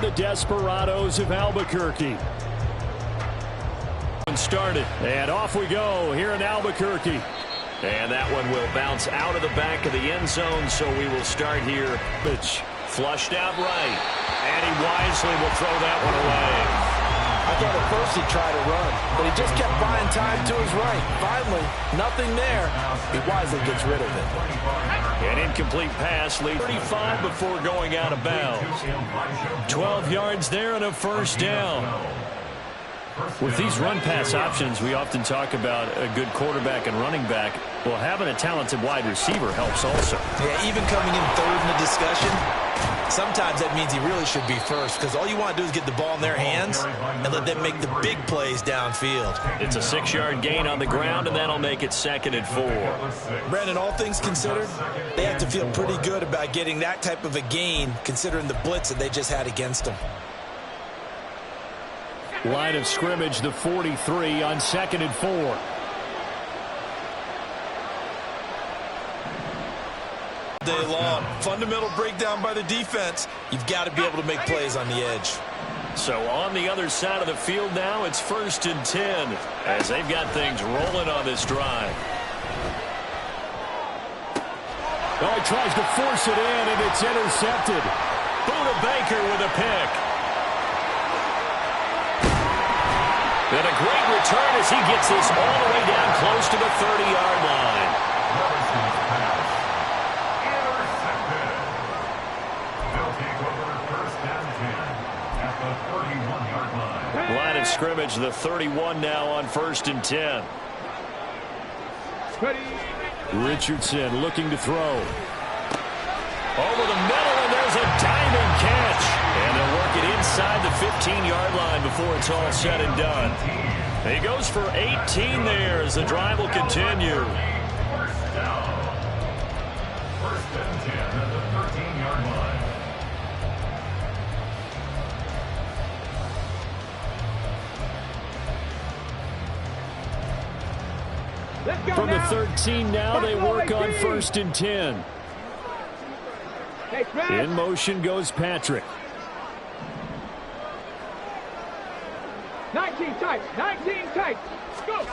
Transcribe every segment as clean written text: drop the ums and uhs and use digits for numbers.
are the Desperados of Albuquerque. Started, and off we go here in Albuquerque. And that one will bounce out of the back of the end zone, so we will start here. Pitch. Flushed out right, and he wisely will throw that one away. I thought at first he'd try to run, but he just kept buying time to his right. Finally, nothing there. He wisely gets rid of it. An incomplete pass, lead 35 before going out of bounds. 12 yards there and a first down. With these run-pass options, we often talk about a good quarterback and running back. Well, having a talented wide receiver helps also. Yeah, even coming in third in the discussion, sometimes that means he really should be first, because all you want to do is get the ball in their hands and let them make the big plays downfield. It's a 6-yard gain on the ground, and that'll make it 2nd and 4. Brandon, all things considered, they have to feel pretty good about getting that type of a gain, considering the blitz that they just had against them. Line of scrimmage, the 43 on 2nd and 4. Day long. Fundamental breakdown by the defense. You've got to be able to make plays on the edge. So on the other side of the field now, it's 1st and 10 as they've got things rolling on this drive. Oh, he tries to force it in, and it's intercepted. Buda Baker with a pick. And a great return as he gets this all the way down close to the 30-yard line. Line of scrimmage, the 31 now on 1st and 10. Richardson looking to throw. Over the middle, and there's a diving catch. And they'll work it inside the 15-yard line before it's all said and done. He goes for 18 there as the drive will continue. First and 10 at the 13-yard line. From the 13 now, they work on 1st and 10. In motion goes Patrick. 19 tight, 19 tight, go!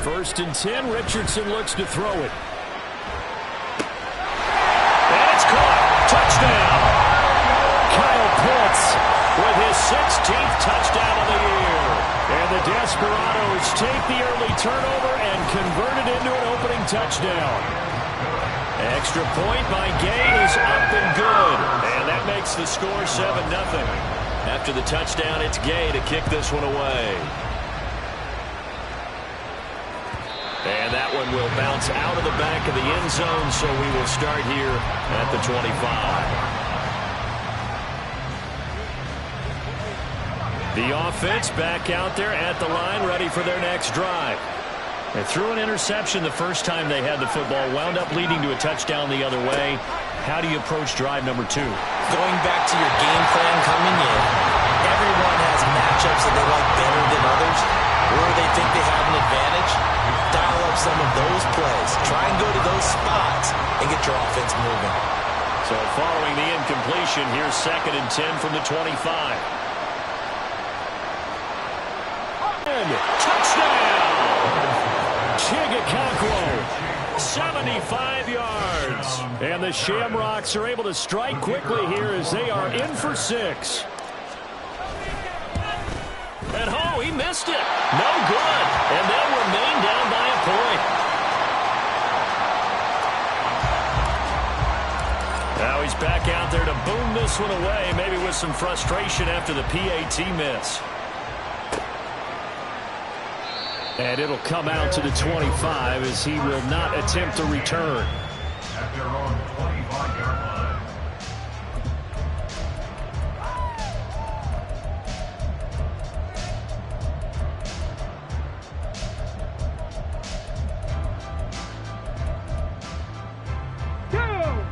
1st and 10, Richardson looks to throw it. And it's caught. Touchdown. Kyle Pitts With his 16th touchdown of the year. And the Desperados take the early turnover and convert it into an opening touchdown. Extra point by Gay is up and good. And that makes the score 7-0. After the touchdown, it's Gay to kick this one away. And that one will bounce out of the back of the end zone, so we will start here at the 25. The offense back out there at the line, ready for their next drive. They threw an interception the first time they had the football, wound up leading to a touchdown the other way. How do you approach drive number 2? Going back to your game plan coming in, everyone has matchups that they like better than others, or they think they have an advantage. Dial up some of those plays. Try and go to those spots and get your offense moving. So following the incompletion, here's 2nd and 10 from the 25. Touchdown! Chigakakwo, 75 yards. And the Shamrocks are able to strike quickly here as they are in for 6. And oh, he missed it. No good. And they'll remain down by a point. Now he's back out there to boom this one away, maybe with some frustration after the PAT miss. And it'll come out to the 25 as he will not attempt a return. At their own 25-yard line.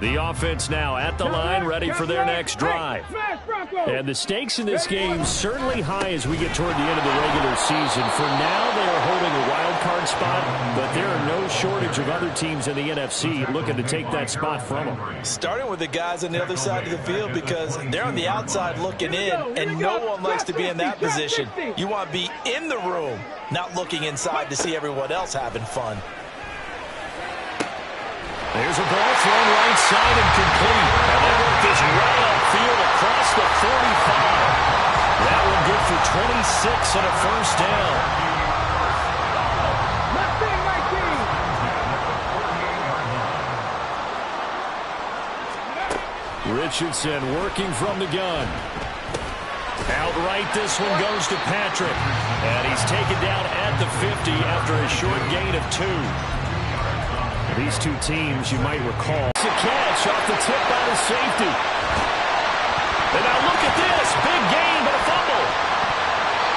The offense now at the line, ready for their next drive. And the stakes in this game certainly high as we get toward the end of the regular season. For now, they are holding a wild card spot, but there are no shortage of other teams in the NFC looking to take that spot from them. Starting with the guys on the other side of the field because they're on the outside looking in, and no one likes to be in that position. You want to be in the room, not looking inside to see everyone else having fun. There's a ball thrown right side and complete. And they work this right upfield across the 45. That one good for 26 and a first down. Richardson working from the gun. Outright, this one goes to Patrick. And he's taken down at the 50 after a short gain of 2. These two teams, you might recall. It's a catch off the tip by the safety. And now look at this. Big gain, but a fumble.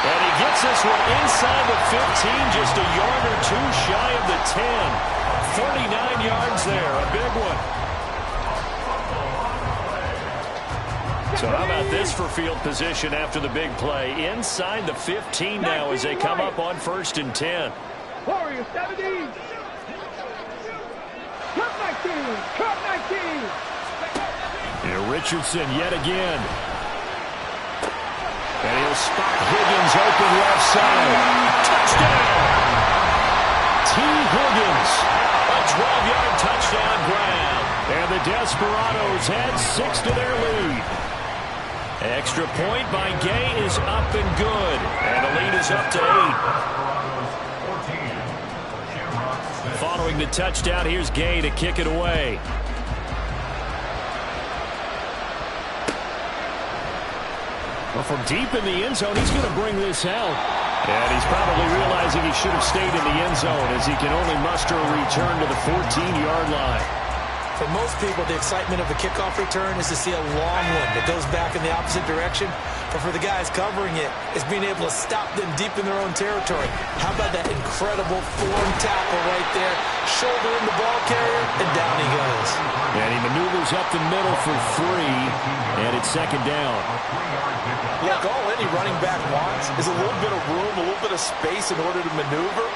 And he gets this one inside the 15, just a yard or 2 shy of the 10. 39 yards there, a big one. So how about this for field position after the big play? Inside the 15 now as they come up on 1st and 10. Warriors 17. Cut 19. And Richardson yet again. And he'll spot Higgins open left side. Touchdown! T. Higgins. A 12-yard touchdown grab. And the Desperados add 6 to their lead. Extra point by Gay is up and good. And the lead is up to 8. Following the touchdown, here's Gay to kick it away. Well, from deep in the end zone, he's going to bring this out. And he's probably realizing he should have stayed in the end zone as he can only muster a return to the 14-yard line. For most people, the excitement of a kickoff return is to see a long one that goes back in the opposite direction. But for the guys covering it, it's being able to stop them deep in their own territory. How about that incredible form tackle right there? Shoulder in the ball carrier, and down he goes. And he maneuvers up the middle for 3, and it's 2nd down. Look, all any running back wants is a little bit of room, a little bit of space in order to maneuver.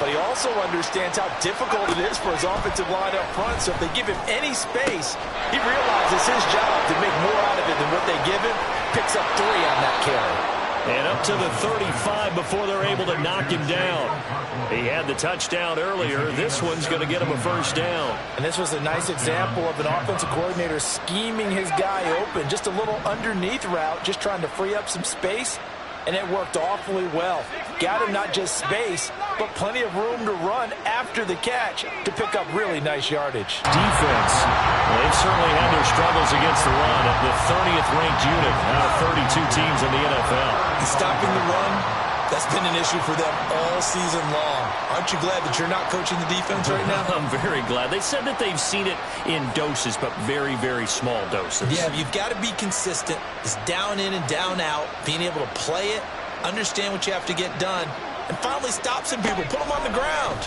But he also understands how difficult it is for his offensive line up front. So if they give him any space, he realizes his job to make more out of it than what they give him. Picks up 3 on that carry. And up to the 35 before they're able to knock him down. He had the touchdown earlier. This one's going to get him a first down. And this was a nice example of an offensive coordinator scheming his guy open. Just a little underneath route, just trying to free up some space. And it worked awfully well. Got him not just space, but plenty of room to run after the catch to pick up really nice yardage. Defense, well, they've certainly had their struggles against the run. The 30th ranked unit out of 32 teams in the NFL. And stopping the run, that's been an issue for them all season long. Aren't you glad that you're not coaching the defense right now? I'm very glad. They said that they've seen it in doses, but very, very small doses. Yeah, you've got to be consistent. It's down in and down out, being able to play it, understand what you have to get done, and finally stop some people, put them on the ground.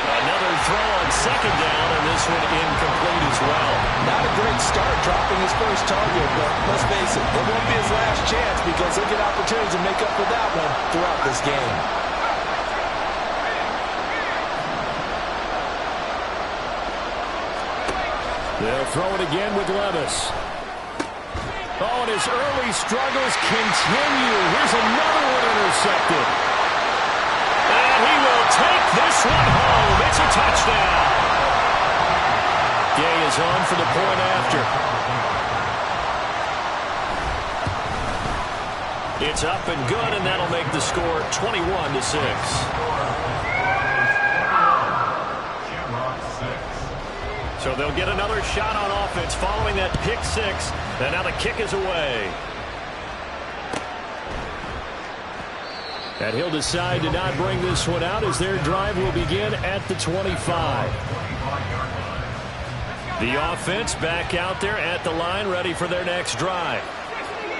Another throw on 2nd down, and this one incomplete as well. Not a great start dropping his first target, but let's face it, it won't be his last chance because he'll get opportunities to make up for that one throughout this game. They'll throw it again with Levis. Oh, and his early struggles continue. Here's another one intercepted. And he will take this one home. It's a touchdown. Gay is on for the point after. It's up and good, and that'll make the score 21-6. So they'll get another shot on offense following that pick 6. And now the kick is away. And he'll decide to not bring this one out as their drive will begin at the 25. The offense back out there at the line ready for their next drive.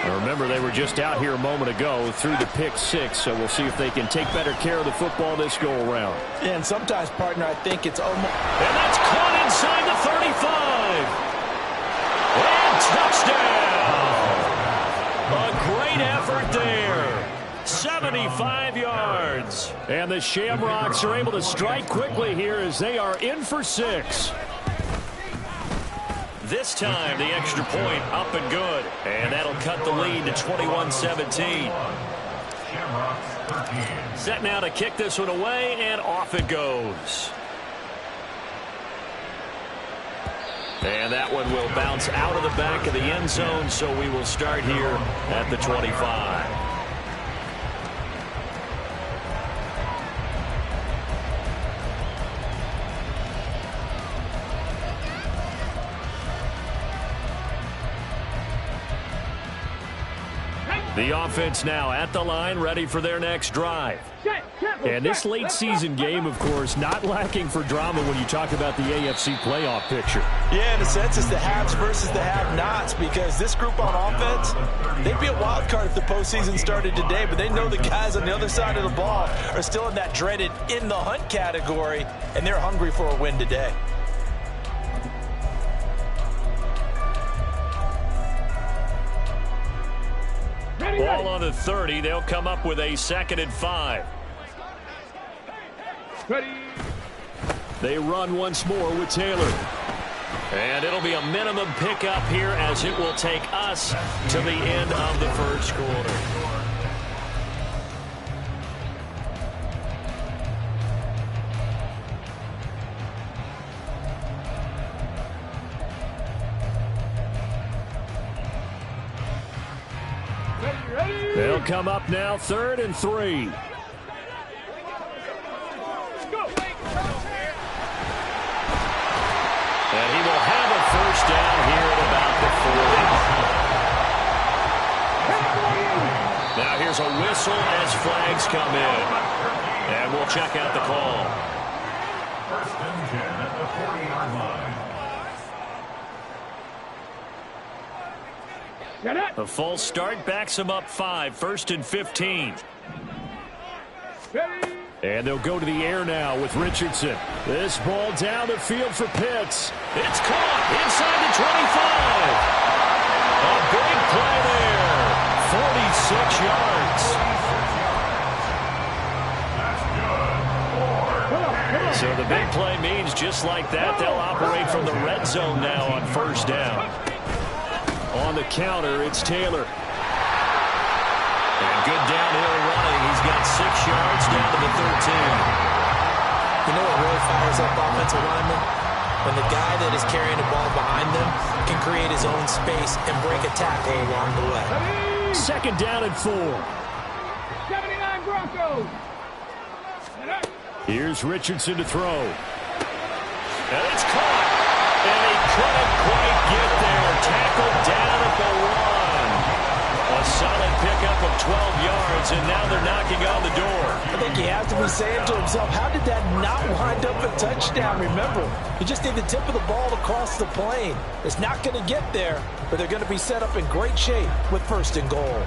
Remember, they were just out here a moment ago through the pick six, so we'll see if they can take better care of the football this go-around. Yeah, and sometimes, partner, I think it's almost... And that's caught inside the 35. And touchdown! A great effort there. 75 yards. And the Shamrocks are able to strike quickly here as they are in for 6. This time, the extra point up and good. And that'll cut the lead to 21-17. Set now to kick this one away, and off it goes. And that one will bounce out of the back of the end zone, so we will start here at the 25. The offense now at the line, ready for their next drive. And this late season game, of course, not lacking for drama when you talk about the AFC playoff picture. Yeah, in a sense, it's the haves versus the have-nots, because this group on offense, they'd be a wild card if the postseason started today, but they know the guys on the other side of the ball are still in that dreaded in the hunt category, and they're hungry for a win today. Ball on the 30. They'll come up with a 2nd and 5. Ready. They run once more with Taylor. And it'll be a minimum pickup here as it will take us to the end of the first quarter. They'll come up now 3rd and 3. And he will have a first down here at about the 40. Now here's a whistle as flags come in. And we'll check out the call. First and 10 at the 40-yard line. A false start backs him up 5. 1st and 15. And they'll go to the air now with Richardson. This ball down the field for Pitts. It's caught inside the 25. A big play there. 46 yards. So the big play means just like that, they'll operate from the red zone now on first down. On the counter, it's Taylor. And good downhill running. He's got 6 yards down to the 13. You know what really fires up offensive linemen? When the guy that is carrying the ball behind them can create his own space and break a tackle along the way. 2nd down and 4. 79 Broncos. Here's Richardson to throw. And it's caught. And he couldn't quite get there. Tackled down at the 1. A solid pickup of 12 yards, and now they're knocking on the door. I think he has to be saying to himself, how did that not wind up a touchdown? Remember, you just need the tip of the ball to cross the plane. It's not going to get there, but they're going to be set up in great shape with 1st and goal.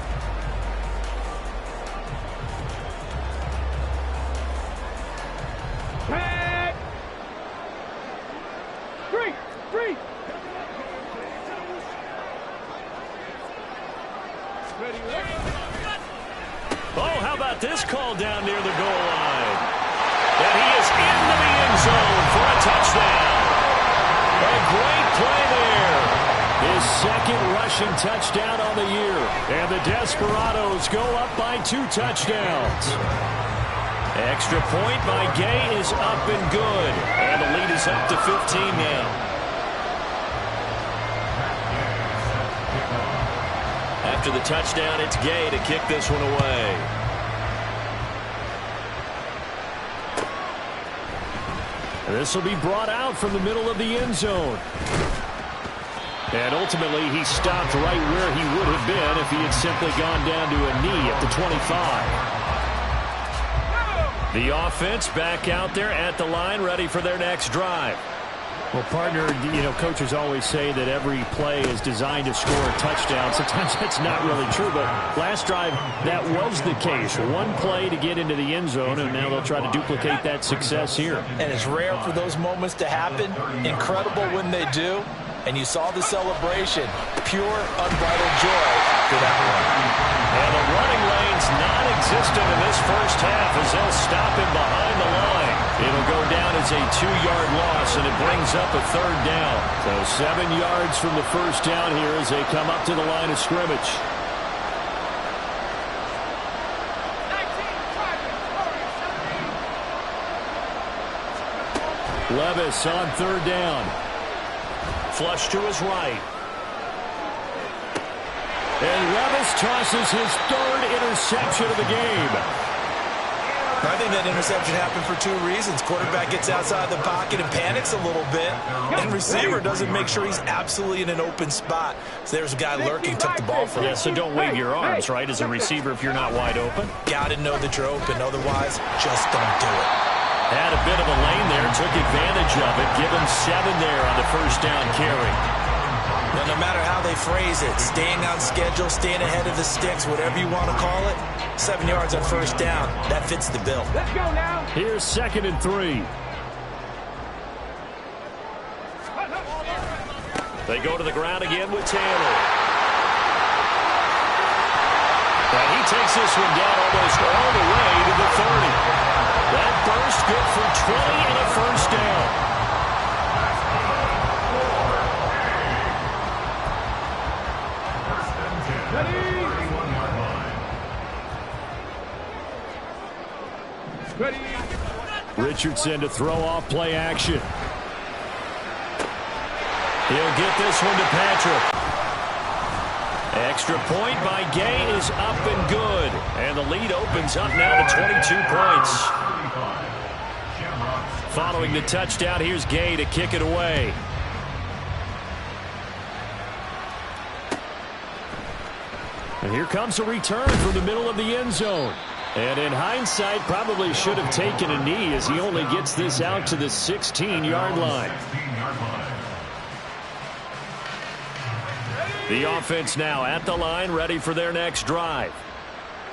Oh, how about this call down near the goal line? And he is into the end zone for a touchdown. A great play there. His 2nd rushing touchdown on the year. And the Desperados go up by 2 touchdowns. Extra point by Gay is up and good. And the lead is up to 15 now. After the touchdown, it's Gay to kick this one away. This will be brought out from the middle of the end zone. And ultimately, he stopped right where he would have been if he had simply gone down to a knee at the 25. The offense back out there at the line, ready for their next drive. Well, partner, coaches always say that every play is designed to score a touchdown. Sometimes that's not really true, but last drive, that was the case. One play to get into the end zone, and now they'll try to duplicate that success here. And it's rare for those moments to happen. Incredible when they do. And you saw the celebration. Pure, unbridled joy after that one. And the running lane's non-existent in this first half as they'll stop him behind the line. It'll go down as a 2-yard loss, and it brings up a 3rd down. So 7 yards from the first down here as they come up to the line of scrimmage. Levis on 3rd down. Flush to his right. And Levis tosses his 3rd interception of the game. I think that interception happened for 2 reasons. Quarterback gets outside the pocket and panics a little bit. And receiver doesn't make sure he's absolutely in an open spot. So there's a guy lurking, took the ball from him. Yeah, so don't wave your arms, right, as a receiver if you're not wide open. Got to know that you're open. Otherwise, just don't do it. Had a bit of a lane there, took advantage of it. Give him 7 there on the first down carry. Now, no matter how they phrase it, staying on schedule, staying ahead of the sticks, whatever you want to call it, 7 yards on first down, that fits the bill. Let's go now. Here's 2nd and 3. They go to the ground again with Taylor. And he takes this one down almost all the way to the 30. That burst good for 20 and a first down. Ready. Richardson to throw off play action. He'll get this one to Patrick. Extra point by Gay is up and good. And the lead opens up now to 22 points. Following the touchdown, here's Gay to kick it away. And here comes a return from the middle of the end zone. And in hindsight, probably should have taken a knee as he only gets this out to the 16-yard line. The offense now at the line, ready for their next drive.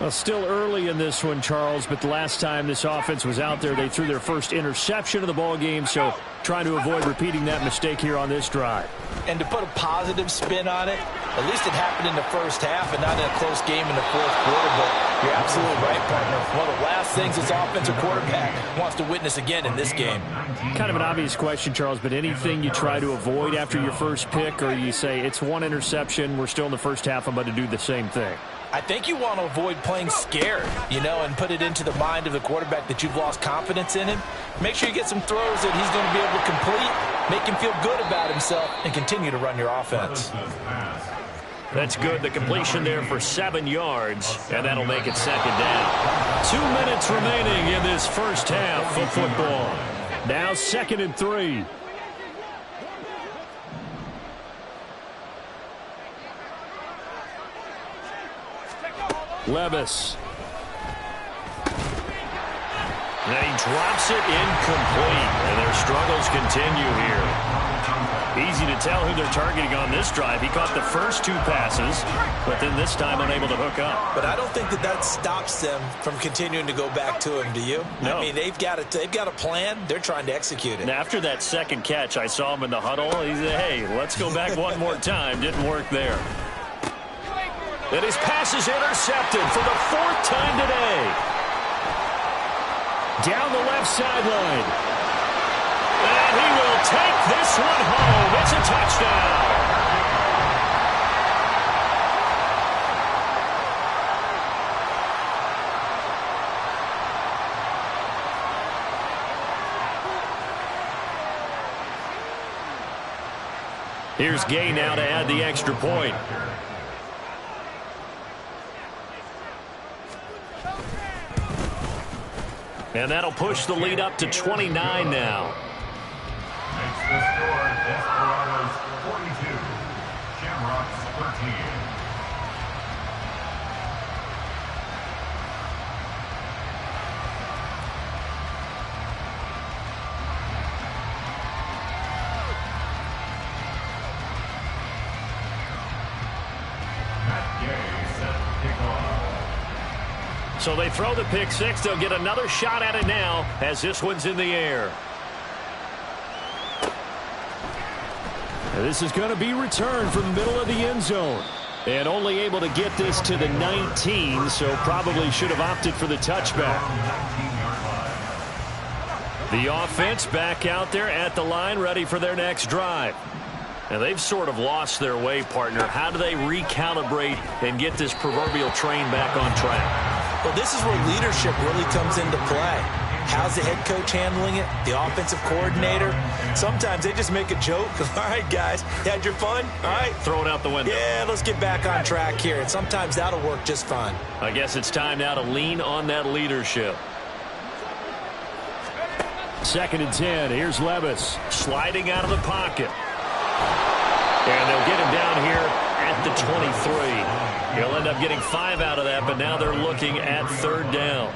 Well, still early in this one, Charles, but the last time this offense was out there, they threw their first interception of the ball game, so trying to avoid repeating that mistake here on this drive. And to put a positive spin on it, at least it happened in the first half and not in a close game in the fourth quarter, but you're absolutely right, partner. One of the last things this offensive quarterback wants to witness again in this game. Kind of an obvious question, Charles, but anything you try to avoid after your first pick, or you say it's one interception, we're still in the first half, I'm about to do the same thing? I think you want to avoid playing scared, and put it into the mind of the quarterback that you've lost confidence in him. Make sure you get some throws that he's going to be able to complete, make him feel good about himself, and continue to run your offense. That's good. The completion there for 7 yards, and that'll make it 2nd down. 2 minutes remaining in this first half of football. Now 2nd and 3. Levis. And he drops it incomplete, and their struggles continue here. Easy to tell who they're targeting on this drive. He caught the first 2 passes, but then this time unable to hook up. But I don't think that stops them from continuing to go back to him, do you? No. I mean, they've got a plan. They're trying to execute it. And after that second catch, I saw him in the huddle. He said, hey, let's go back one more time. Didn't work there. And his pass is intercepted for the 4th time today. Down the left sideline. And he will take this one home. It's a touchdown. Here's Gay now to add the extra point. And that'll push the lead up to 29 now. Makes the score Desperados 42, Shamrocks 13. So they throw the pick six. They'll get another shot at it now as this one's in the air. And this is going to be returned from the middle of the end zone. And only able to get this to the 19, so probably should have opted for the touchback. The offense back out there at the line, ready for their next drive. And they've sort of lost their way, partner. How do they recalibrate and get this proverbial train back on track? Well, this is where leadership really comes into play. How's the head coach handling it? The offensive coordinator? Sometimes they just make a joke. All right, guys, you had your fun? All right. Throw it out the window. Yeah, let's get back on track here. And sometimes that'll work just fine. I guess it's time now to lean on that leadership. 2nd and 10. Here's Levis sliding out of the pocket. And they'll get him down here at the 23. He'll end up getting 5 out of that, but now they're looking at 3rd down.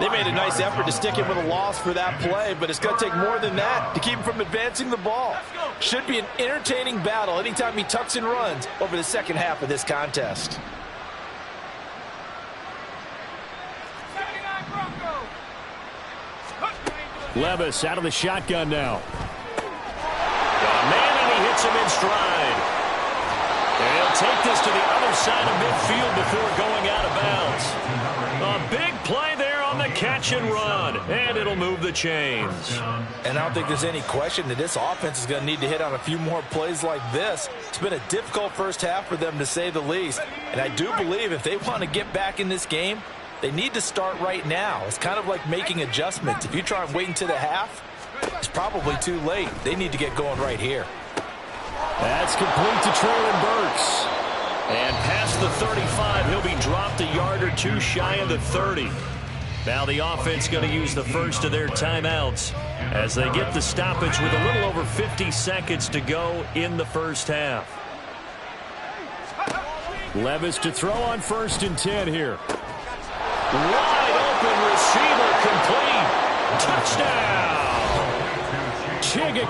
They made a nice effort to stick him with a loss for that play, but it's going to take more than that to keep him from advancing the ball. Should be an entertaining battle anytime he tucks and runs over the second half of this contest. Levis out of the shotgun now. Man, and he hits him in stride. And he'll take this to the other side of midfield before going out of bounds. A big play there on the catch and run, and it'll move the chains. And I don't think there's any question that this offense is going to need to hit on a few more plays like this. It's been a difficult first half for them, to say the least. And I do believe if they want to get back in this game, they need to start right now. It's kind of like making adjustments. If you try and wait until the half, it's probably too late. They need to get going right here. That's complete to Treylon Burks. And past the 35, he'll be dropped a yard or two shy of the 30. Now the offense going to use the first of their timeouts as they get the stoppage with a little over 50 seconds to go in the first half. Levis to throw on 1st and 10 here. Wide open receiver complete. Touchdown. Chigga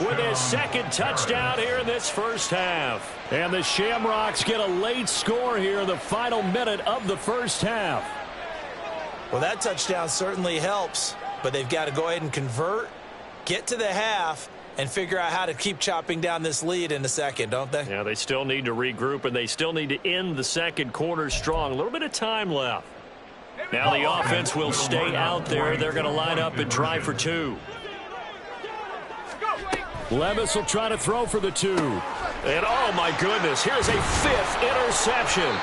with his 2nd touchdown here in this first half. And the Shamrocks get a late score here in the final minute of the first half. Well, that touchdown certainly helps, but they've got to go ahead and convert, get to the half, and figure out how to keep chopping down this lead in the second, don't they? Yeah, they still need to regroup, and they still need to end the second quarter strong. A little bit of time left. Now the offense will stay out there. They're going to line up and try for 2. Levis will try to throw for the 2. And, oh, my goodness, here's a 5th interception.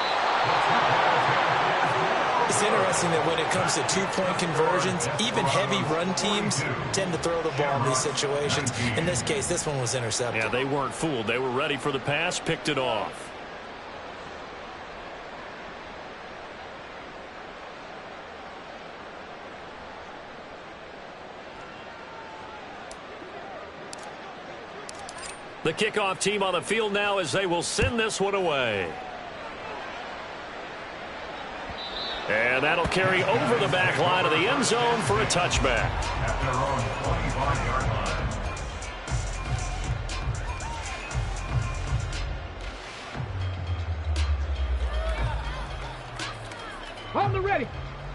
It's interesting that when it comes to 2-point conversions, even heavy run teams tend to throw the ball in these situations. In this case, this one was intercepted. Yeah, they weren't fooled. They were ready for the pass, picked it off. The kickoff team on the field now as they will send this one away. And that'll carry over the back line of the end zone for a touchback. At their own 25-yard line. On the ready.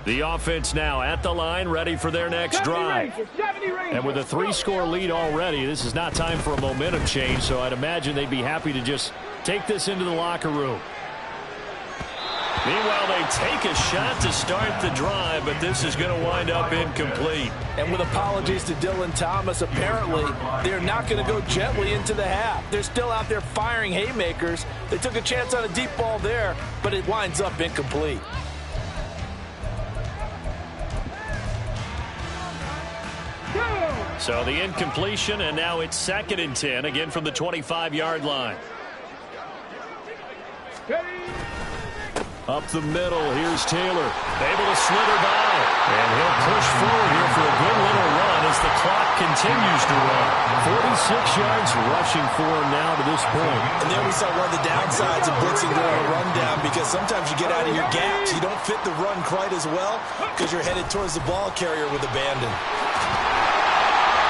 The offense now at the line, ready for their next drive. And with a 3-score lead already, this is not time for a momentum change, so I'd imagine they'd be happy to just take this into the locker room. Meanwhile, they take a shot to start the drive, but this is going to wind up incomplete. And with apologies to Dylan Thomas, apparently they're not going to go gently into the half. They're still out there firing haymakers. They took a chance on a deep ball there, but it winds up incomplete. So the incompletion, and now it's 2nd and 10, again from the 25-yard line. Up the middle, here's Taylor. Able to slither by. And he'll push forward here for a good little run as the clock continues to run. 46 yards rushing for him now to this point. And there we saw one of the downsides of blitzing during a rundown, because sometimes you get out of your gaps. You don't fit the run quite as well because you're headed towards the ball carrier with abandon.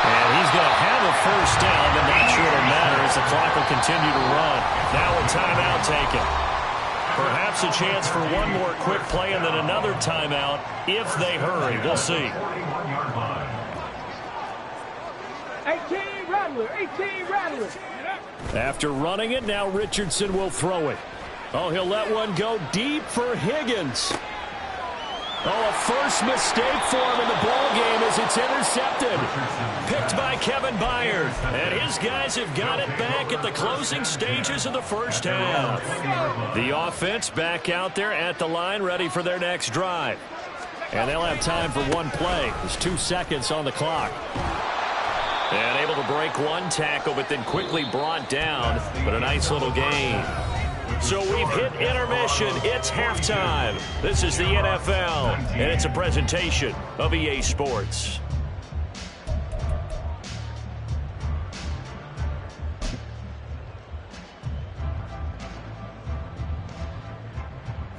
And he's going to have a first down, but not sure it'll matter as the clock will continue to run. Now a timeout taken. Perhaps a chance for one more quick play and then another timeout if they hurry. We'll see. 18 Rattler, 18 Rattler. After running it, now Richardson will throw it. Oh, he'll let one go deep for Higgins. Oh, a first mistake for him in the ball game as it's intercepted. Picked by Kevin Byard. And his guys have got it back at the closing stages of the first half. The offense back out there at the line, ready for their next drive. And they'll have time for one play. There's 2 seconds on the clock. And able to break one tackle, but then quickly brought down. But a nice little gain. So we've hit intermission. It's halftime. This is the NFL, and it's a presentation of EA Sports.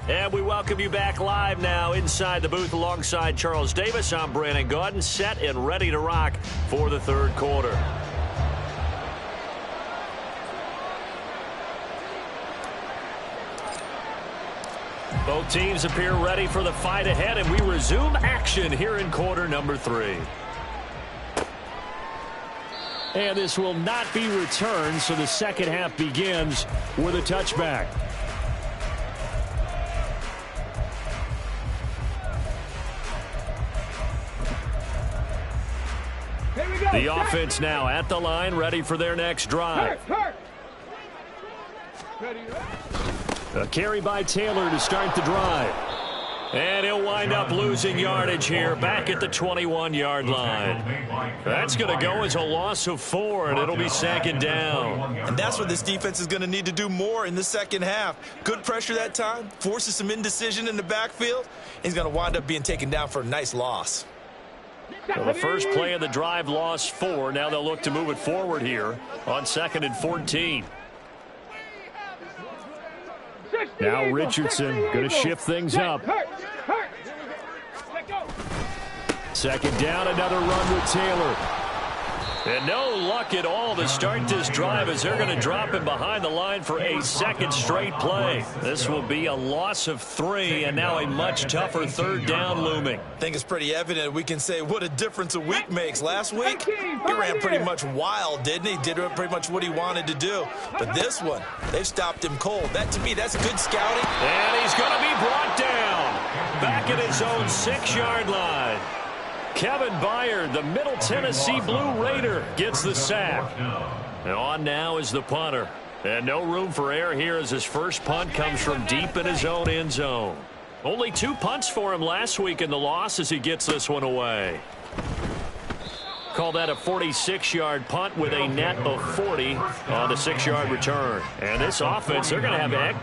And we welcome you back live now inside the booth alongside Charles Davis. I'm Brandon Gaudin, set and ready to rock for the third quarter. Both teams appear ready for the fight ahead, and we resume action here in quarter number 3. And this will not be returned, so the second half begins with a touchback. The offense now at the line, ready for their next drive. A carry by Taylor to start the drive. And he'll wind up losing yardage here back at the 21-yard line. That's going to go as a loss of 4, and it'll be second down. And that's what this defense is going to need to do more in the second half. Good pressure that time, forces some indecision in the backfield. He's going to wind up being taken down for a nice loss. So the first play of the drive lost 4. Now they'll look to move it forward here on 2nd and 14. Now Richardson going to shift things up. Second down, another run with Taylor. And no luck at all to start this drive as they're going to drop him behind the line for a second straight play. This will be a loss of 3 and now a much tougher third down looming. I think it's pretty evident we can say what a difference a week makes. Last week, he ran pretty much wild, didn't he? Did pretty much what he wanted to do. But this one, they've stopped him cold. That, to me, that's good scouting. And he's going to be brought down back at his own 6-yard line. Kevin Byard, the Middle Tennessee Blue Raider, gets the sack. And on now is the punter. And no room for error here as his first punt comes from deep in his own end zone. Only 2 punts for him last week in the loss as he gets this one away. Call that a 46-yard punt with a net of 40 on the 6-yard return. And this offense, they're going to have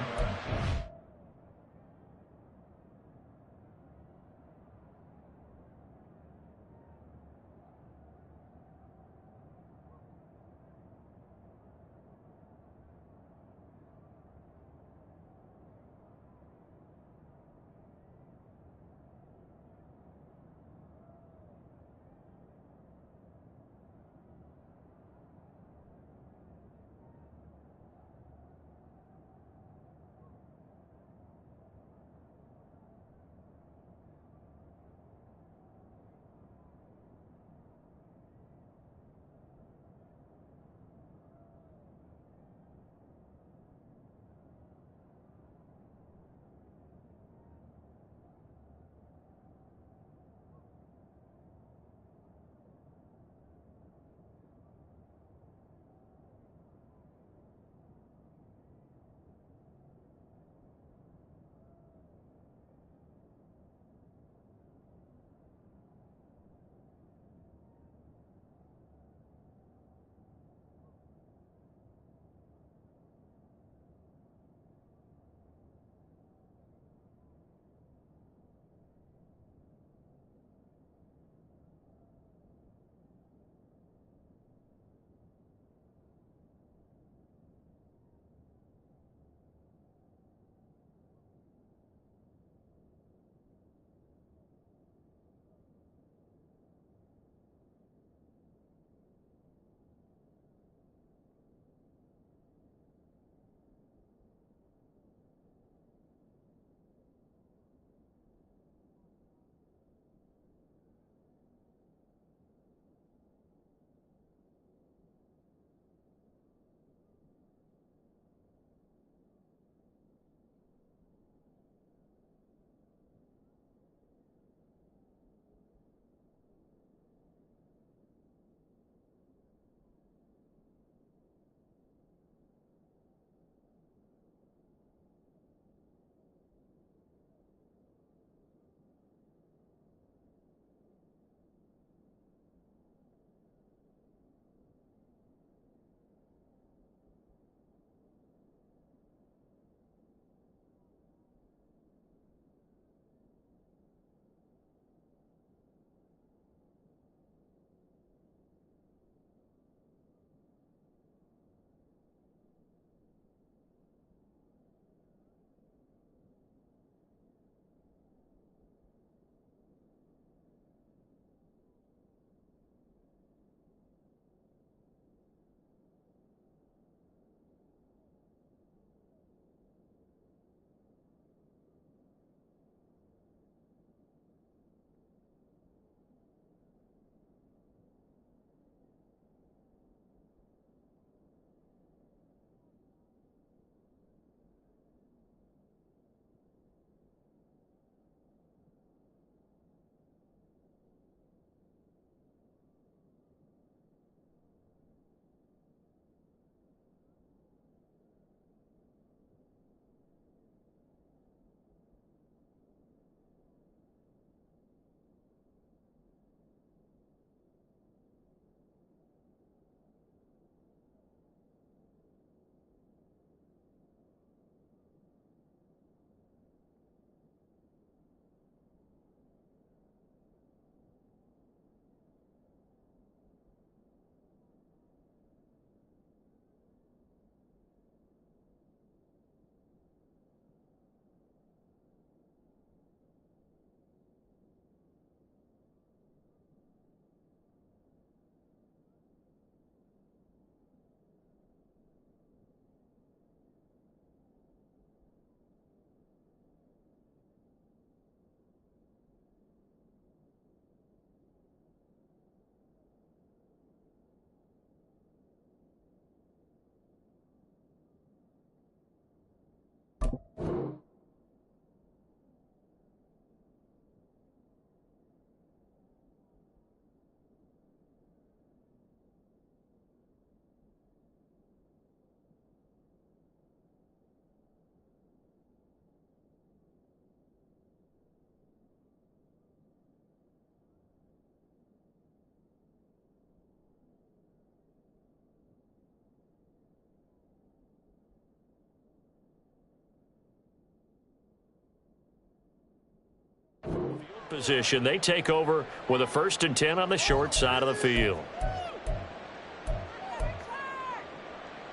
position. They take over with a 1st and 10 on the short side of the field.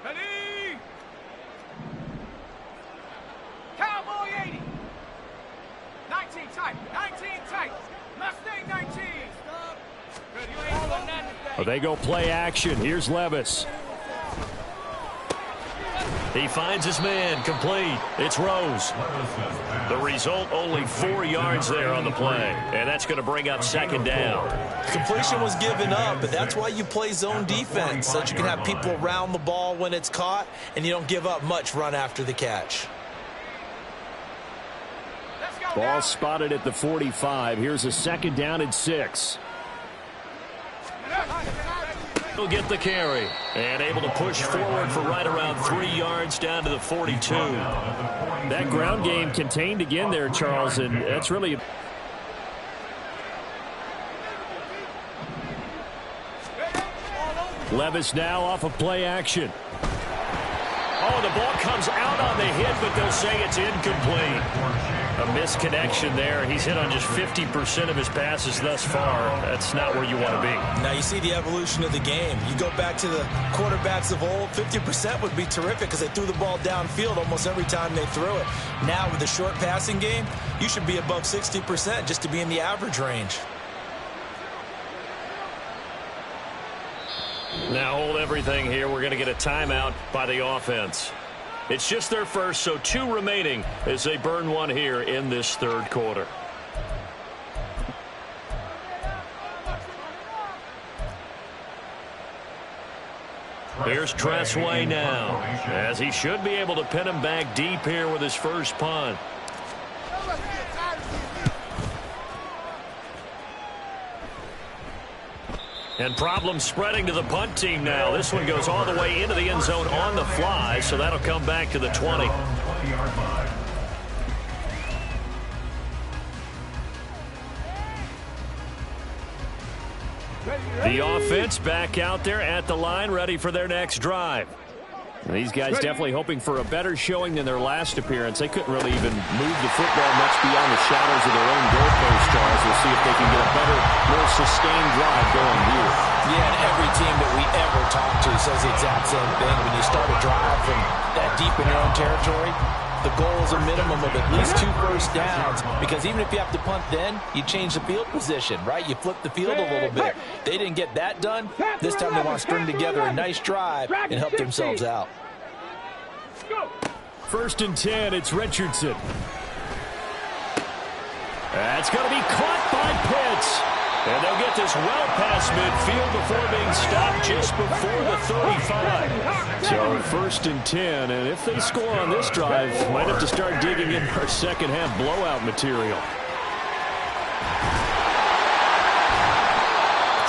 Ready? Cowboy 80. 19 tight. 19 tight. Mustang 19. Good. You ain't doing nothing today. They go play action. Here's Levis. He finds his man, complete. It's Rose. The result, only 4 yards there on the play. And that's going to bring up 2nd down. Completion was given up, but that's why you play zone defense, so that you can have people around the ball when it's caught, and you don't give up much run after the catch. Ball spotted at the 45. Here's a 2nd down and 6. He'll get the carry and able to push forward for right around 3 yards down to the 42. That ground game contained again there, Charles, and that's really... Levis now off of play action. Oh, the ball comes out on the hit, but they'll say it's incomplete. A misconnection there. He's hit on just 50% of his passes thus far. That's not where you want to be. Now you see the evolution of the game. You go back to the quarterbacks of old, 50% would be terrific because they threw the ball downfield almost every time they threw it. Now with the short passing game, you should be above 60% just to be in the average range. Now hold everything here. We're going to get a timeout by the offense. It's just their first, so 2 remaining as they burn 1 here in this 3rd quarter. Here's Tressway now, as he should be able to pin him back deep here with his first punt. And problems spreading to the punt team now. This one goes all the way into the end zone on the fly, so that'll come back to the 20. The offense back out there at the line, ready for their next drive. These guys definitely hoping for a better showing than their last appearance. They couldn't really even move the football much beyond the shadows of their own goalpost, Charles. We'll see if they can get a better, more sustained drive going here. Yeah, and every team that we ever talk to says the exact same thing. When you start a drive from that deep in your own territory, the goal is a minimum of at least 2 first downs, because even if you have to punt then, you change the field position, right? You flip the field a little bit. They didn't get that done. This time they want to string together a nice drive and help themselves out. 1st and 10, it's Richardson. That's going to be caught by Pitts. And they'll get this well past midfield before being stopped just before the 35. So 1st and 10, and if they score on this drive, might have to start digging in our second half blowout material.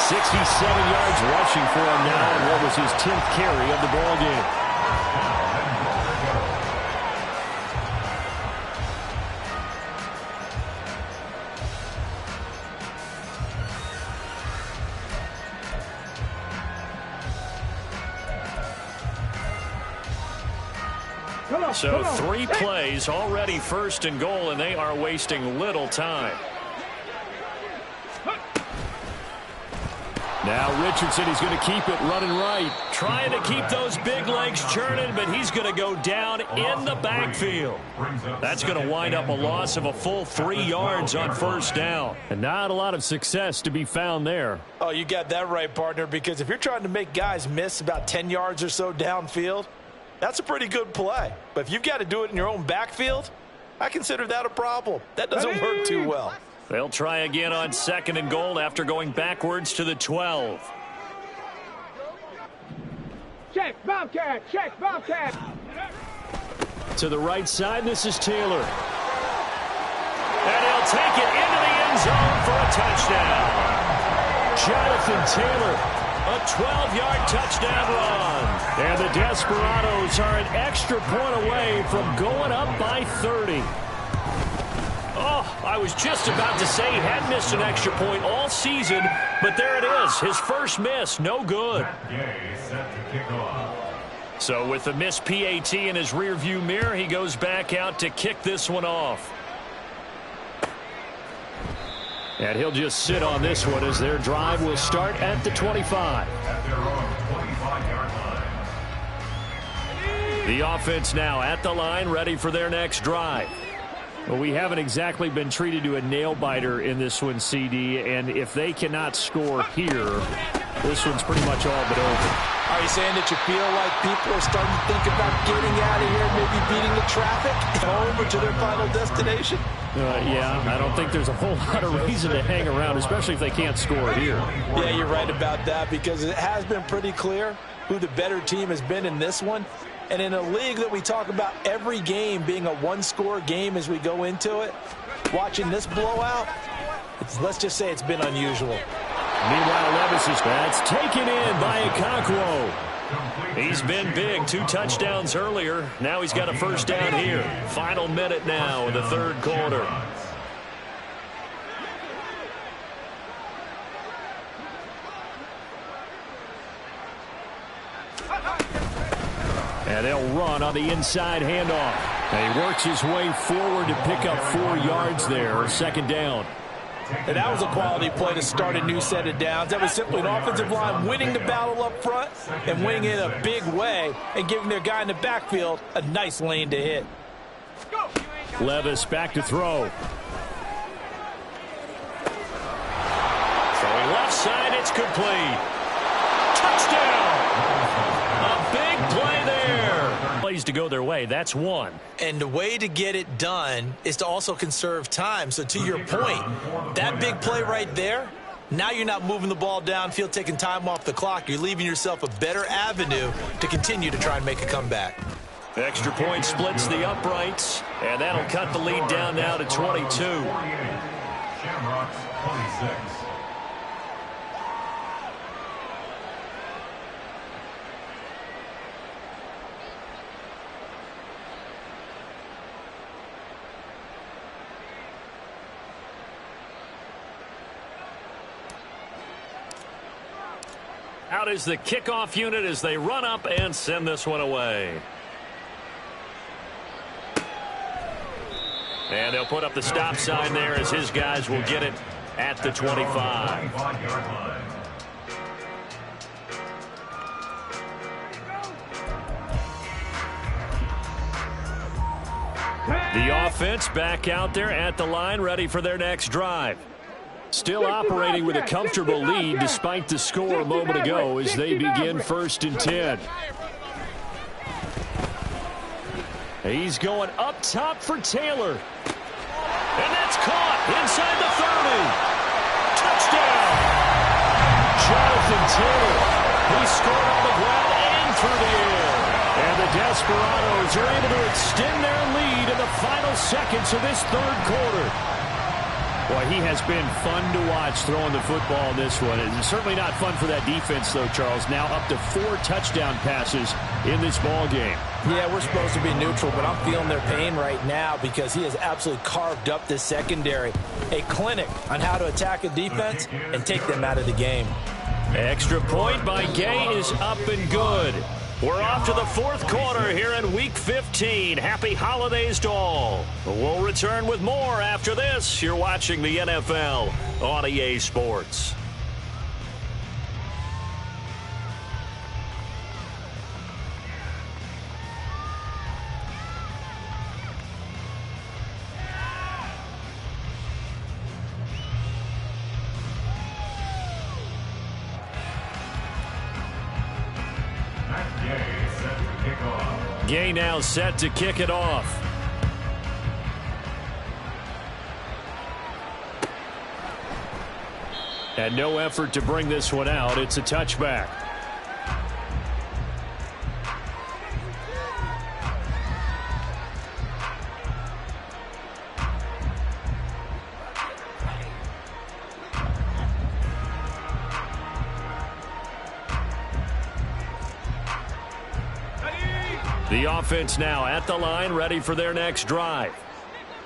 67 yards rushing for him now, and what was his 10th carry of the ball game. So 3 plays, already 1st and goal, and they are wasting little time. Now Richardson, he's going to keep it running right. Trying to keep those big legs churning, but he's going to go down in the backfield. That's going to wind up a loss of a full 3 yards on 1st down. And not a lot of success to be found there. Oh, you got that right, partner, because if you're trying to make guys miss about 10 yards or so downfield, that's a pretty good play. But if you've got to do it in your own backfield, I consider that a problem. That doesn't work too well. They'll try again on 2nd and goal after going backwards to the 12. Check, Bobcat, check, Bobcat. To the right side, this is Taylor. And he'll take it into the end zone for a touchdown. Jonathan Taylor, a 12-yard touchdown run. And the Desperados are an extra point away from going up by 30. Oh, I was just about to say he hadn't missed an extra point all season, but there it is. His first miss, no good. So with the missed PAT in his rearview mirror, he goes back out to kick this one off. And he'll just sit on this one as their drive will start at the 25. At their own 25-yard line. The offense now at the line, ready for their next drive. Well, we haven't exactly been treated to a nail-biter in this one, CD, and if they cannot score here, this one's pretty much all but over. Are you saying that you feel like people are starting to think about getting out of here, maybe beating the traffic over to their final destination? Yeah, I don't think there's a whole lot of reason to hang around, especially if they can't score here. Yeah, you're right about that, because it has been pretty clear who the better team has been in this one. And in a league that we talk about every game being a one-score game as we go into it, watching this blowout, let's just say it's been unusual. Meanwhile, Levis is that's taken in by Okonkwo. He's been big, 2 touchdowns earlier. Now he's got a first down here. Final minute now in the third quarter. And they'll run on the inside handoff. And he works his way forward to pick up 4 yards there. Second down. And that was a quality play to start a new set of downs. That was simply an offensive line winning the battle up front and winning it in a big way and giving their guy in the backfield a nice lane to hit. Levis back to throw. Throwing left side, it's complete. Touchdown! A big play there. Plays to go their way, that's 1. And the way to get it done is to also conserve time. So to your point, that big play right there, now you're not moving the ball downfield, taking time off the clock. You're leaving yourself a better avenue to continue to try and make a comeback. Extra point splits the uprights, and that'll cut the lead down now to 22. Shamrocks 26. Out is the kickoff unit as they run up and send this one away. And they'll put up the stop sign there as his guys will get it at the 25. The offense back out there at the line, ready for their next drive. Still operating with a comfortable lead despite the score a moment ago as they begin 1st and 10. He's going up top for Taylor. And that's caught inside the 30. Touchdown! Jonathan Taylor. He scored on the ground and through the air. And the Desperados are able to extend their lead in the final seconds of this third quarter. Boy, he has been fun to watch throwing the football in this one. It's certainly not fun for that defense, though, Charles. Now up to 4 touchdown passes in this ball game. Yeah, we're supposed to be neutral, but I'm feeling their pain right now because he has absolutely carved up this secondary. A clinic on how to attack a defense and take them out of the game. Extra point by Gay is up and good. We're off to the 4th quarter here in Week 15. Happy holidays to all. We'll return with more after this. You're watching the NFL on EA Sports. Gay now set to kick it off. And no effort to bring this one out. It's a touchback. The offense now at the line, ready for their next drive.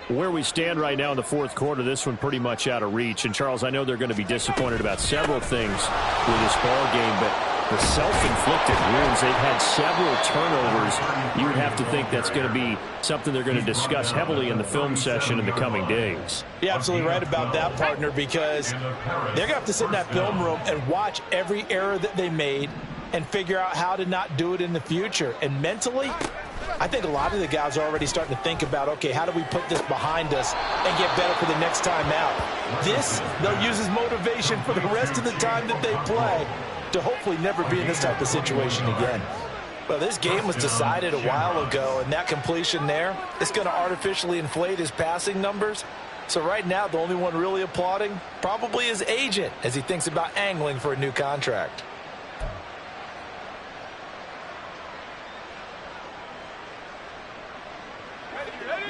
Where we stand right now in the 4th quarter, this one pretty much out of reach. And, Charles, I know they're going to be disappointed about several things with this ball game, but The self-inflicted wounds. They've had several turnovers. You would have to think that's going to be something they're going to discuss heavily in the film session in the coming days. You're absolutely right about that, partner, because they're going to have to sit in that film room and watch every error that they made and figure out how to not do it in the future. And mentally, I think a lot of the guys are already starting to think about, okay, how do we put this behind us and get better for the next time out? This, they'll use as motivation for the rest of the time that they play to hopefully never be in this type of situation again. Well, this game was decided a while ago, and that completion there is going to artificially inflate his passing numbers. So right now, the only one really applauding probably his agent as he thinks about angling for a new contract.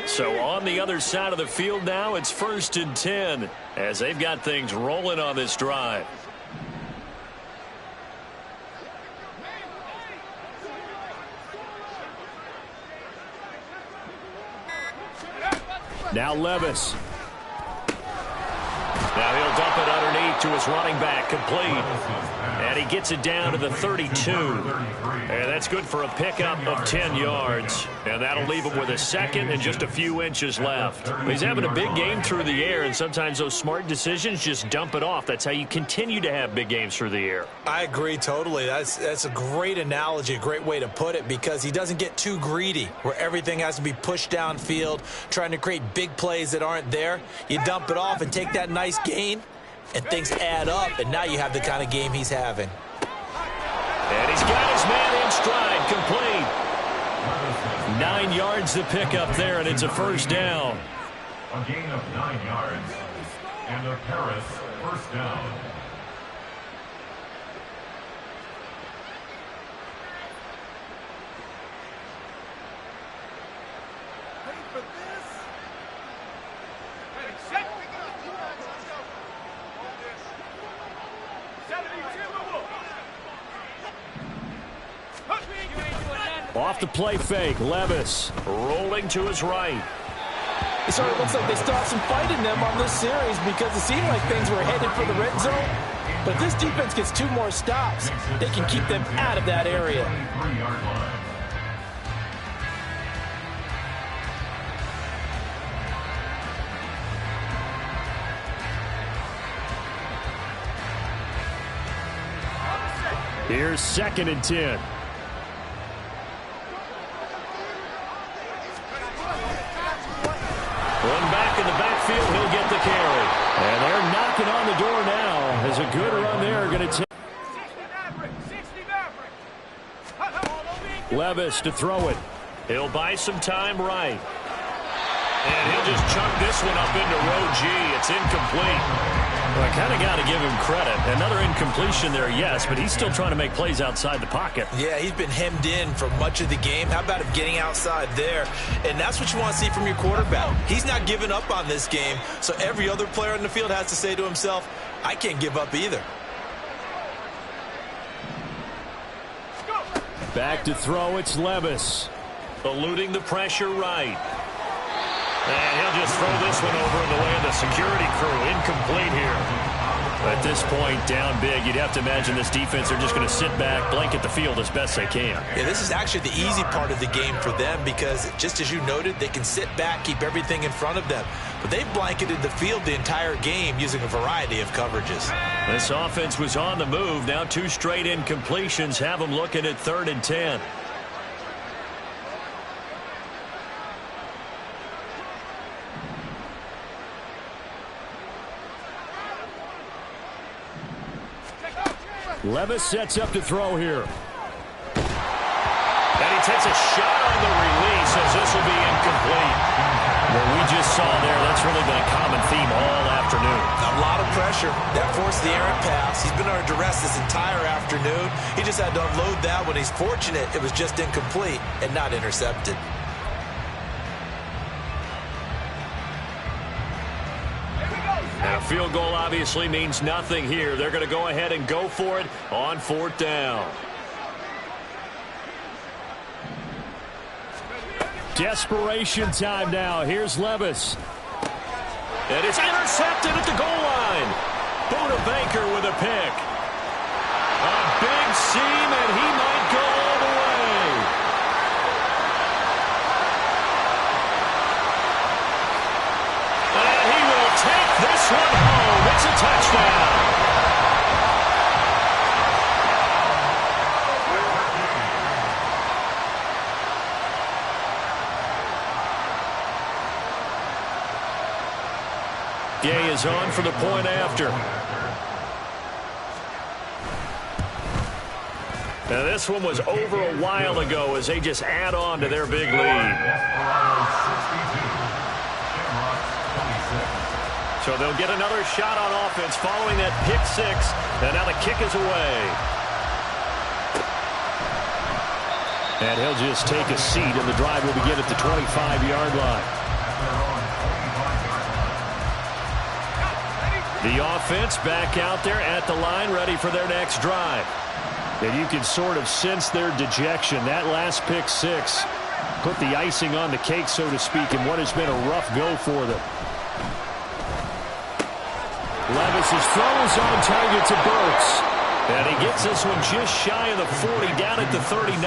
So on the other side of the field now, it's 1st and 10 as they've got things rolling on this drive. Now Levis. Now he'll dump it underneath to his running back, complete. And he gets it down to the 32. And that's good for a pickup of 10 yards. And that'll leave him with a second and just a few inches left. He's having a big game through the air, and sometimes those smart decisions just dump it off. That's how you continue to have big games through the air. I agree totally. That's a great analogy, a great way to put it, because he doesn't get too greedy where everything has to be pushed downfield, trying to create big plays that aren't there. You dump it off and take that nice gain, and things add up, and now you have the kind of game he's having. And he's got his man in stride, complete. 9 yards to pick up there, and it's a first down. A gain of 9 yards. And a Paris first down. Ready for this? Ready, set. 72 Off the play fake, Levis rolling to his right. It sort of looks like they still have some fight in them on this series, because it seemed like things were headed for the red zone. But if this defense gets 2 more stops, they can keep them out of that area. 23-yard line. Here's 2nd and 10. One back in the backfield, he'll get the carry. And they're knocking on the door now as a good run there going to take. 60 Maverick. Levis to throw it. He'll buy some time right. And he'll just chuck this one up into row G. It's incomplete. Well, I kind of got to give him credit. Another incompletion there, yes, but he's still trying to make plays outside the pocket. Yeah, he's been hemmed in for much of the game. How about him getting outside there? And that's what you want to see from your quarterback. He's not giving up on this game, so every other player on the field has to say to himself, I can't give up either. Back to throw, it's Levis. Eluding the pressure right. And he'll just throw this one over in the way of the security crew. Incomplete here. At this point, down big, you'd have to imagine this defense are just going to sit back, blanket the field as best they can. Yeah, this is actually the easy part of the game for them, because just as you noted, they can sit back, keep everything in front of them. But they've blanketed the field the entire game using a variety of coverages. This offense was on the move. Now 2 straight incompletions have them looking at 3rd and 10. Levis sets up to throw here. And he takes a shot on the release as this will be incomplete. What we just saw there, that's really been a common theme all afternoon. A lot of pressure. That forced the errant pass. He's been under duress this entire afternoon. He just had to unload that one. He's fortunate it was just incomplete and not intercepted. And a field goal obviously means nothing here. They're going to go ahead and go for it on 4th down. Desperation time now. Here's Levis. And it's intercepted at the goal line. Buda Baker with a pick. A big seam, and he might go all the way. And he will take this one home. It's a touchdown. Gay is on for the point after. Now this one was over a while ago as they just add on to their big lead. So they'll get another shot on offense following that pick six. And now the kick is away. And he'll just take a seat, and the drive will begin at the 25-yard line. The offense back out there at the line, ready for their next drive. And you can sort of sense their dejection. That last pick six put the icing on the cake, so to speak, in what has been a rough go for them. Levis's throw is on target to Burks. And he gets this one just shy of the 40, down at the 39.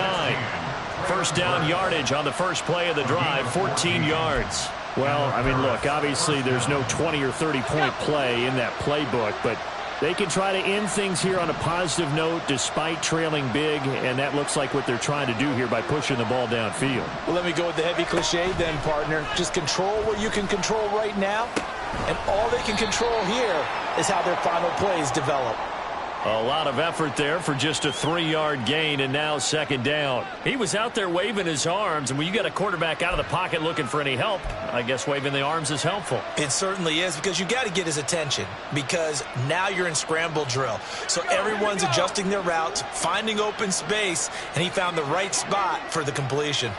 First down yardage on the first play of the drive, 14 yards. Well, I mean, look, obviously there's no 20 or 30-point play in that playbook, but they can try to end things here on a positive note despite trailing big, and that looks like what they're trying to do here by pushing the ball downfield. Well, let me go with the heavy cliche then, partner. Just control what you can control right now, and all they can control here is how their final plays develop. A lot of effort there for just a 3-yard gain, and now second down. He was out there waving his arms, and when you got a quarterback out of the pocket looking for any help, I guess waving the arms is helpful. It certainly is, because you got to get his attention, because now you're in scramble drill. So everyone's adjusting their routes, finding open space, and he found the right spot for the completion.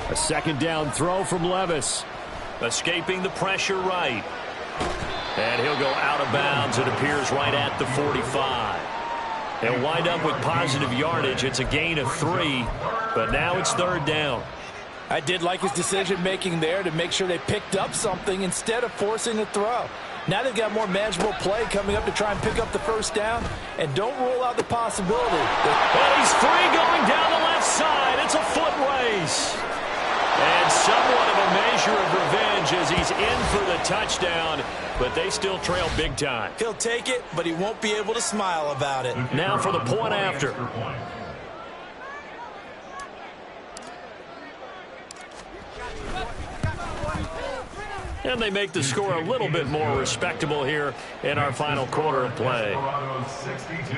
A second down throw from Levis. Escaping the pressure right. And he'll go out of bounds, it appears, right at the 45. They'll wind up with positive yardage. It's a gain of 3, but now it's third down. I did like his decision-making there to make sure they picked up something instead of forcing a throw. Now they've got more manageable play coming up to try and pick up the first down, and don't rule out the possibility. But he's free going down the left side. It's a foot race. And somewhat of a measure of revenge as he's in for the touchdown, but they still trail big time. He'll take it, but he won't be able to smile about it. Now for the point after. And they make the score a little bit more respectable here in our final quarter of play. 62,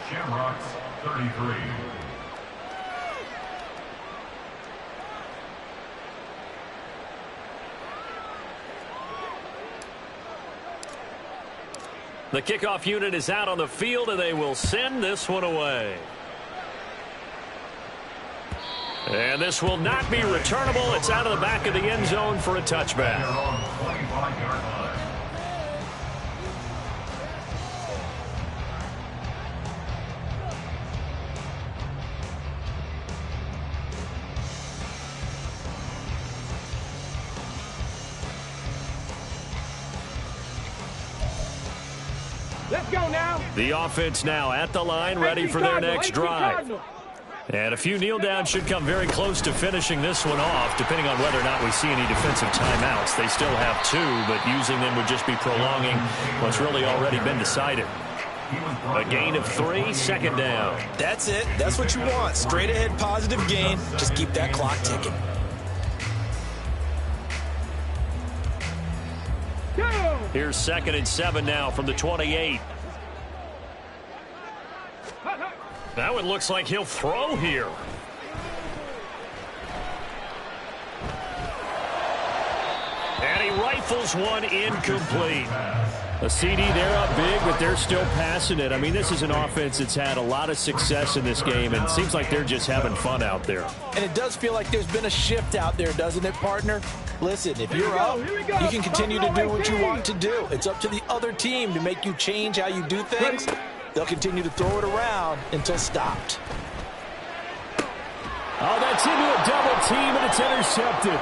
Shamrocks 33. The kickoff unit is out on the field, and they will send this one away. And this will not be returnable. It's out of the back of the end zone for a touchback. Let's go now. The offense now at the line, ready for their next drive. And a few kneel downs should come very close to finishing this one off, depending on whether or not we see any defensive timeouts. They still have 2, but using them would just be prolonging what's really already been decided. A gain of 3, second down. That's it. That's what you want. Straight ahead positive gain. Just keep that clock ticking. Here's 2nd and 7 now from the 28. Now it looks like he'll throw here. And he rifles one incomplete. A CD, they're up big, but they're still passing it. I mean, this is an offense that's had a lot of success in this game, and it seems like they're just having fun out there. And it does feel like there's been a shift out there, doesn't it, partner? Listen, if you're up, you can continue to do what you want to do. It's up to the other team to make you change how you do things. They'll continue to throw it around until stopped. Oh, that's into a double team, and it's intercepted.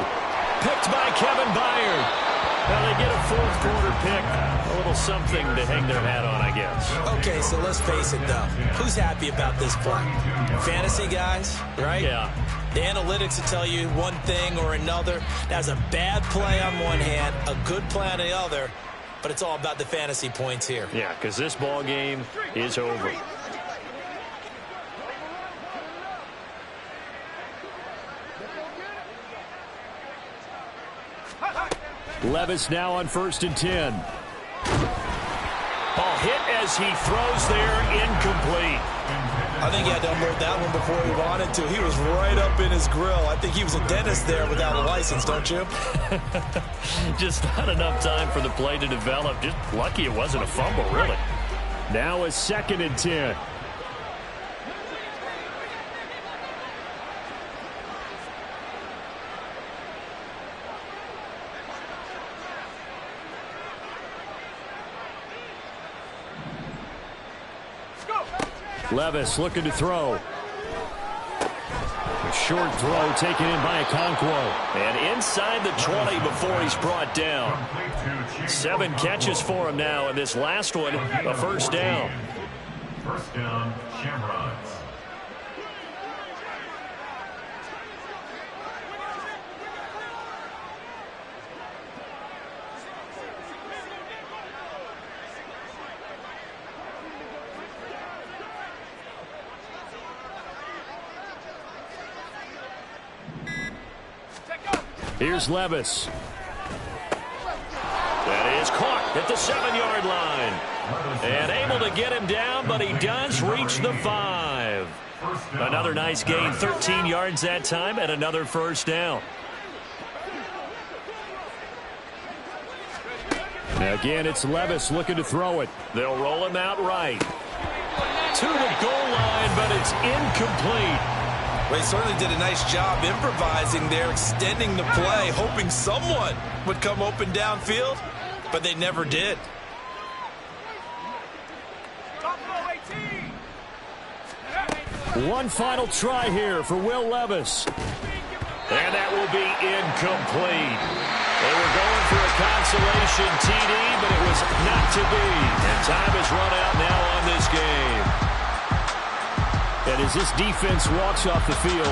Picked by Kevin Byard. Well, they get a fourth quarter pick. A little something to hang their hat on, I guess. Okay, so let's face it, though. Who's happy about this play? Fantasy guys, right? Yeah. The analytics will tell you one thing or another. That's a bad play on one hand, a good play on the other, but it's all about the fantasy points here. Yeah, because this ball game is over. Levis now on 1st and 10. Ball hit as he throws there, incomplete. I think he had to unload that one before he wanted to. He was right up in his grill. I think he was a dentist there without a license, don't you? Just not enough time for the play to develop. Just lucky it wasn't a fumble, really. Now a 2nd and 10. Levis looking to throw. A short throw taken in by Okonkwo. And inside the 20 before he's brought down. 7 catches for him now, and this last one, a first down. First down, Shamrocks. Here's Levis. That is caught at the 7-yard line. And able to get him down, but he does reach the 5. Another nice gain, 13 yards that time, and another first down. Again, it's Levis looking to throw it. They'll roll him out right. To the goal line, but it's incomplete. Well, he certainly did a nice job improvising there, extending the play, hoping someone would come open downfield, but they never did. One final try here for Will Levis. And that will be incomplete. They were going for a consolation TD, but it was not to be. And time has run out now on this game. And as this defense walks off the field,